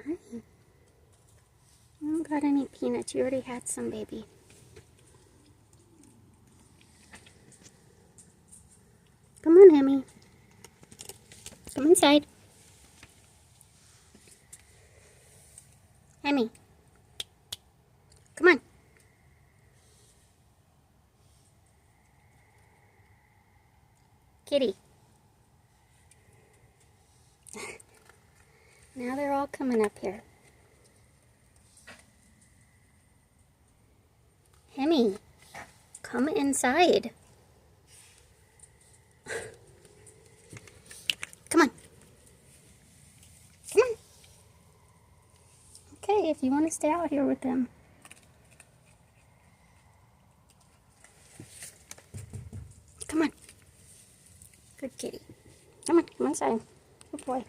Hi. I don't got any peanuts. You already had some, baby. Come on, Emmy. Come inside. Emmy. Come on. Kitty. Now they're all coming up here. Emmy, come inside. Come on. Come on. Okay, if you want to stay out here with them. Come on. Good kitty. Come inside. Good boy.